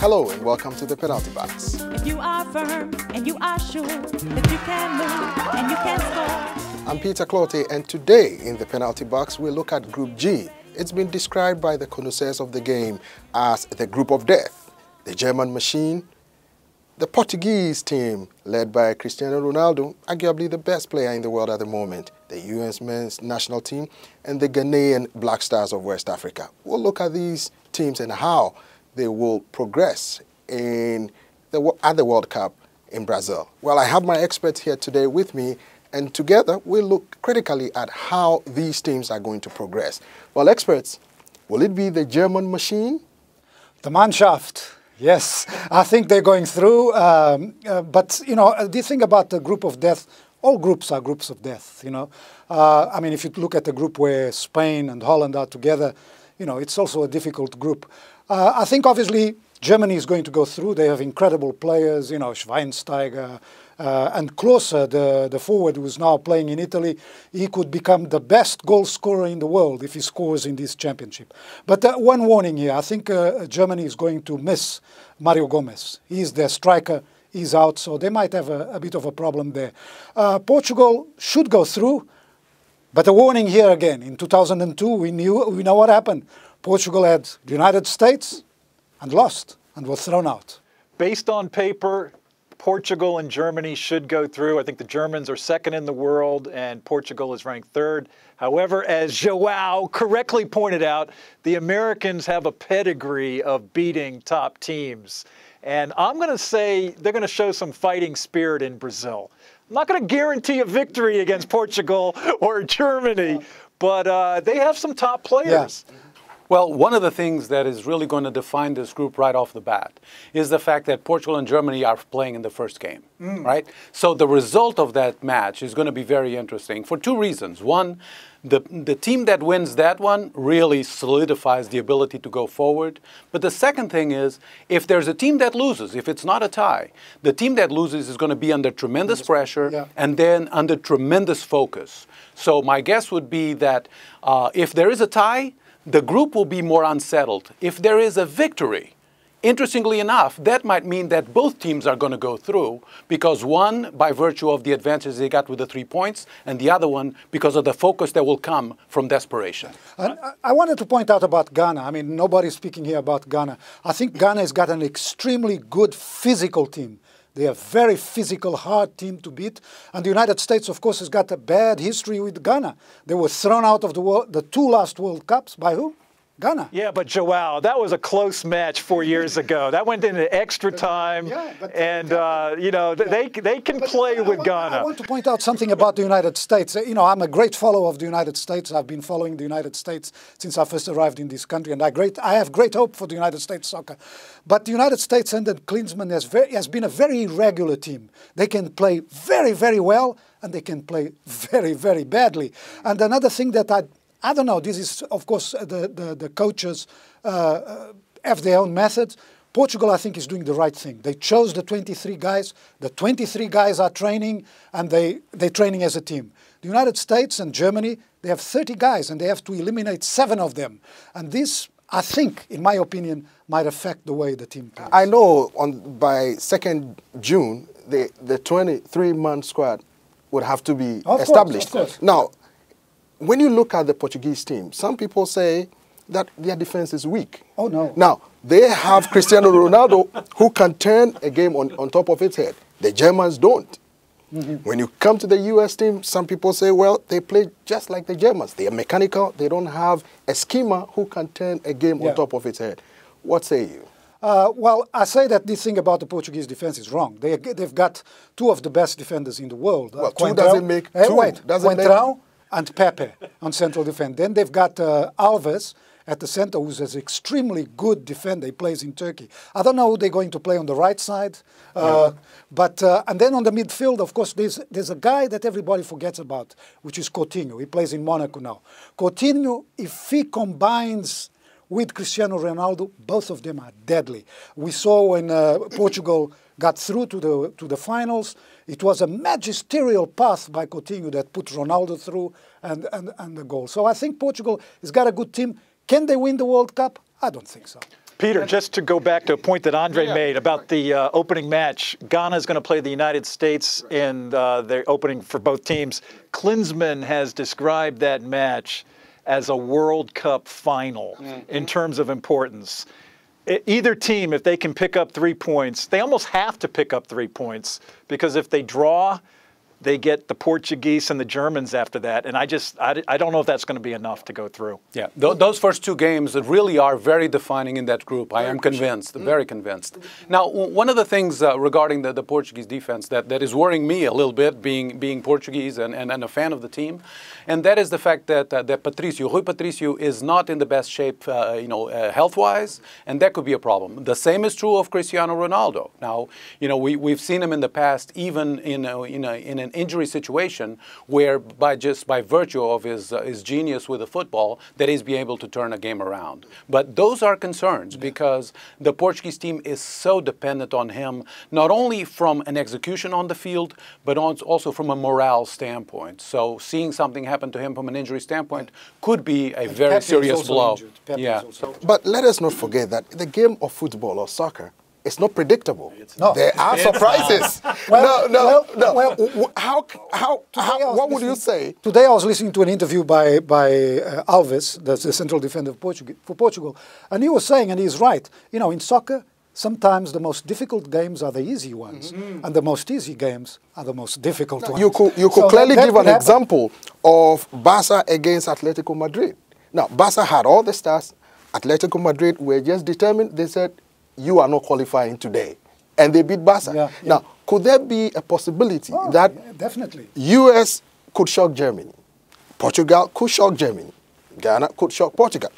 Hello and welcome to the Penalty Box. If you are firm and you are sure that you can move and you can score. I'm Peter Clote, and today in the Penalty Box we look at Group G. It's been described by the connoisseurs of the game as the group of death. The German machine, the Portuguese team led by Cristiano Ronaldo, arguably the best player in the world at the moment, the US men's national team, and the Ghanaian Black Stars of West Africa. We'll look at these teams and how they will progress at the World Cup in Brazil. Well, I have my experts here today with me, and together we'll look critically at how these teams are going to progress. Well, experts, will it be the German machine? The Mannschaft. Yes, I think they're going through. But, you know, the thing about the group of death, all groups are groups of death, you know. I mean, if you look at the group where Spain and Holland are together, you know, it's also a difficult group. I think, obviously, Germany is going to go through. They have incredible players, you know, Schweinsteiger, and Klose, the forward who is now playing in Italy. He could become the best goal scorer in the world if he scores in this championship. But one warning here, I think Germany is going to miss Mario Gomez. He's their striker, he's out, so they might have a bit of a problem there. Portugal should go through, but a warning here again. In 2002, we know what happened. Portugal had the United States and lost and was thrown out. Based on paper, Portugal and Germany should go through. I think the Germans are second in the world and Portugal is ranked third. However, as Joao correctly pointed out, the Americans have a pedigree of beating top teams. And I'm going to say they're going to show some fighting spirit in Brazil. I'm not going to guarantee a victory against Portugal or Germany, but they have some top players. Yeah. Well, one of the things that is really going to define this group right off the bat is the fact that Portugal and Germany are playing in the first game, right? So the result of that match is going to be very interesting for two reasons. One, the team that wins that one really solidifies the ability to go forward. But the second thing is, if there's a team that loses, if it's not a tie, the team that loses is going to be under tremendous pressure and then under tremendous focus. So my guess would be that if there is a tie, the group will be more unsettled. If there is a victory, interestingly enough, that might mean that both teams are going to go through, because one, by virtue of the advantage they got with the 3 points, and the other one, because of the focus that will come from desperation. And I wanted to point out about Ghana. I mean, nobody's speaking here about Ghana. I think Ghana has got an extremely good physical team. They are a very physical, hard team to beat. And the United States, of course, has got a bad history with Ghana. They were thrown out of the two last World Cups. By who? Ghana. Yeah, but Joao, that was a close match 4 years ago. That went into extra time, you know, they can play with Ghana. I want to point out something about the United States. You know, I'm a great follower of the United States. I've been following the United States since I first arrived in this country, and I have great hope for the United States soccer. But the United States under Klinsmann has been a very irregular team. They can play very, very well, and they can play very, very badly. And another thing that I don't know, this is, of course, the coaches have their own methods. Portugal, I think, is doing the right thing. They chose the 23 guys. The 23 guys are training, and they're training as a team. The United States and Germany, they have 30 guys, and they have to eliminate 7 of them. And this, I think, in my opinion, might affect the way the team plays. I know by 2nd June, the 23-man squad would have to be established. Of course. Now, when you look at the Portuguese team, some people say that their defense is weak. Oh, no. Now, they have Cristiano Ronaldo who can turn a game on top of its head. The Germans don't. When you come to the US team, some people say, well, they play just like the Germans. They are mechanical. They don't have a schemer who can turn a game on top of its head. What say you? Well, I say that this thing about the Portuguese defense is wrong. They've got 2 of the best defenders in the world. Well, 2 doesn't make 2. Coentrão and Pepe on central defense. Then they've got Alves at the center, who's an extremely good defender. He plays in Turkey. I don't know who they're going to play on the right side. And then on the midfield, of course, there's a guy that everybody forgets about, which is Coutinho. He plays in Monaco now. Coutinho, if he combines with Cristiano Ronaldo, both of them are deadly. We saw when Portugal got through to the finals, it was a magisterial path by Coutinho that put Ronaldo through and the goal. So I think Portugal has got a good team. Can they win the World Cup? I don't think so. Peter, just to go back to a point that Andre made about the opening match, Ghana is going to play the United States in the opening for both teams. Klinsmann has described that match as a World Cup final in terms of importance. Either team, if they can pick up 3 points, they almost have to pick up 3 points, because if they draw, they get the Portuguese and the Germans after that. And I don't know if that's going to be enough to go through. Yeah, those first 2 games really are very defining in that group. I am convinced, very convinced. Now, one of the things regarding the Portuguese defense that is worrying me a little bit, being Portuguese and a fan of the team, and that is the fact that Rui Patricio is not in the best shape, health-wise, and that could be a problem. The same is true of Cristiano Ronaldo. Now, we've seen him in the past, even in an injury situation, where by virtue of his genius with the football, that he's be able to turn a game around. But those are concerns, because the Portuguese team is so dependent on him, not only from an execution on the field, but also from a morale standpoint. So seeing something happen to him from an injury standpoint could be a very serious blow. Yeah. But let us not forget that the game of football or soccer, it's not predictable. No. There are surprises. What would you say? Today I was listening to an interview by Alves, that's the central defender for Portugal, and he was saying, and he's right, in soccer, sometimes the most difficult games are the easy ones, and the most easy games are the most difficult ones. You could clearly give an example of Barca against Atletico Madrid. Now, Barca had all the stars. Atletico Madrid were just determined. They said, you are not qualifying today. And they beat Barca. Yeah. Now, could there be a possibility that definitely US could shock Germany, Portugal could shock Germany, Ghana could shock Portugal?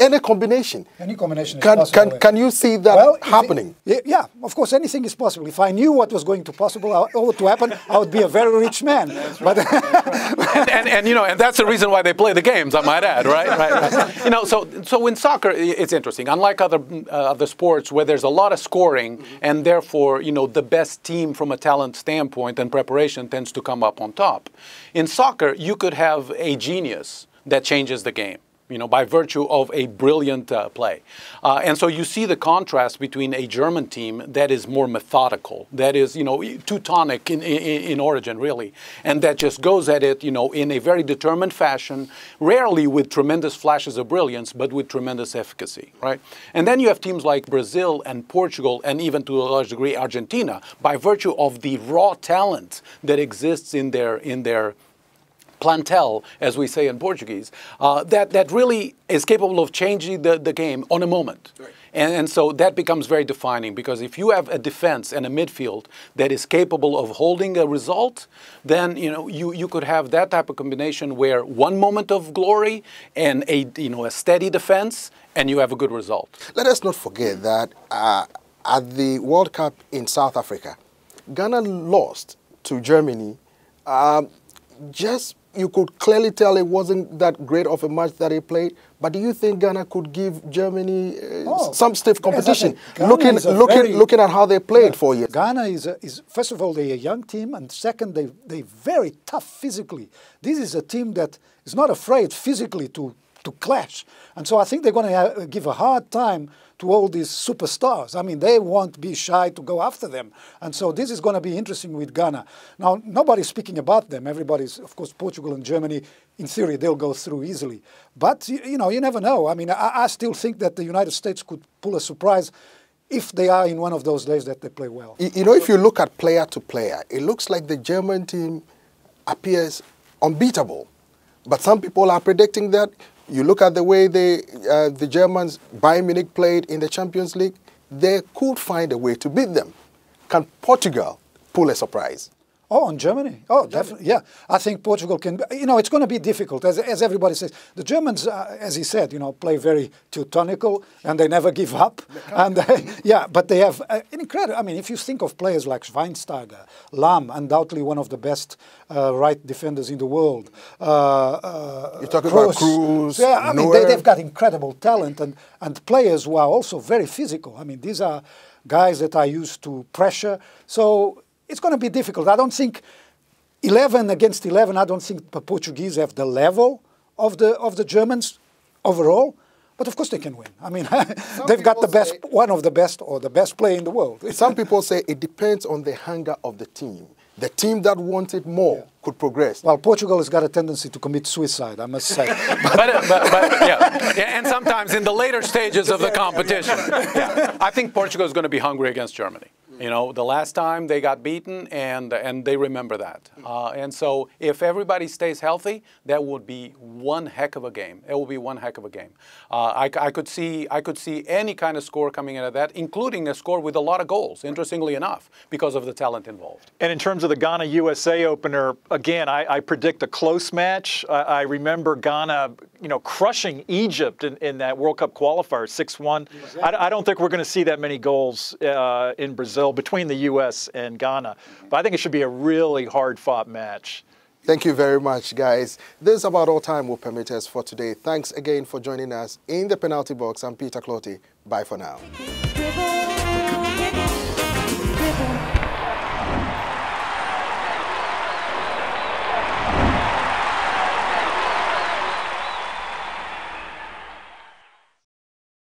Any combination. Any combination is possible. Can you see that happening? Yeah, of course, anything is possible. If I knew what was going to happen, I would be a very rich man. But and that's the reason why they play the games, I might add, right? So in soccer, it's interesting. Unlike other sports where there's a lot of scoring, and therefore, the best team from a talent standpoint and preparation tends to come up on top. In soccer, you could have a genius that changes the game, by virtue of a brilliant play. And so you see the contrast between a German team that is more methodical, that is, Teutonic in origin, really, and that just goes at it, in a very determined fashion, rarely with tremendous flashes of brilliance, but with tremendous efficacy, right? And then you have teams like Brazil and Portugal, and even to a large degree Argentina, by virtue of the raw talent that exists in their plantel, as we say in Portuguese, that really is capable of changing the game on a moment. Right. And so that becomes very defining, because if you have a defense and a midfield that is capable of holding a result, then you could have that type of combination where one moment of glory and a steady defense, and you have a good result. Let us not forget that at the World Cup in South Africa, Ghana lost to Germany. You could clearly tell it wasn't that great of a match that they played. But do you think Ghana could give Germany some stiff competition, looking at how they played for years? Ghana is first of all, they're a young team, and second, they're very tough physically. This is a team that is not afraid physically to clash. And so I think they're going to give a hard time to all these superstars. I mean, they won't be shy to go after them. And so this is going to be interesting with Ghana. Now, nobody's speaking about them. Everybody's, of course, Portugal and Germany, in theory, they'll go through easily. But, you never know. I mean, I still think that the United States could pull a surprise if they are in one of those days that they play well. If you look at player to player, it looks like the German team appears unbeatable. But some people are predicting that. You look at the way the Germans, Bayern Munich, played in the Champions League, they could find a way to beat them. Can Portugal pull a surprise? Oh, on Germany? Oh, definitely, yeah. I think Portugal can, it's going to be difficult, as everybody says. The Germans, as he said, play very Teutonical, and they never give up. And but they have an incredible, I mean, if you think of players like Schweinsteiger, Lahm, undoubtedly one of the best right defenders in the world. You're talking about Cruz, yeah, I mean, they've got incredible talent, and players who are also very physical. I mean, these are guys that are used to pressure. So it's going to be difficult. I don't think 11 against 11, I don't think the Portuguese have the level of the Germans overall. But of course they can win. I mean, they've got the best, one of the best, or the best player in the world. Some people say it depends on the hunger of the team. The team that wanted more could progress. Well, Portugal has got a tendency to commit suicide, I must say. And sometimes in the later stages of the competition. I think Portugal is going to be hungry against Germany. You know, the last time they got beaten, and they remember that. And so if everybody stays healthy, that would be one heck of a game. It will be one heck of a game. I could see any kind of score coming out of that, including a score with a lot of goals, interestingly enough, because of the talent involved. And in terms of the Ghana-USA opener, again, I predict a close match. I remember Ghana, crushing Egypt in that World Cup qualifier, 6-1. Exactly. I don't think we're going to see that many goals in Brazil between the U.S. and Ghana. But I think it should be a really hard-fought match. Thank you very much, guys. This is about all time will permit us for today. Thanks again for joining us in the penalty box. I'm Peter Clotty. Bye for now. Dribble, dribble, dribble.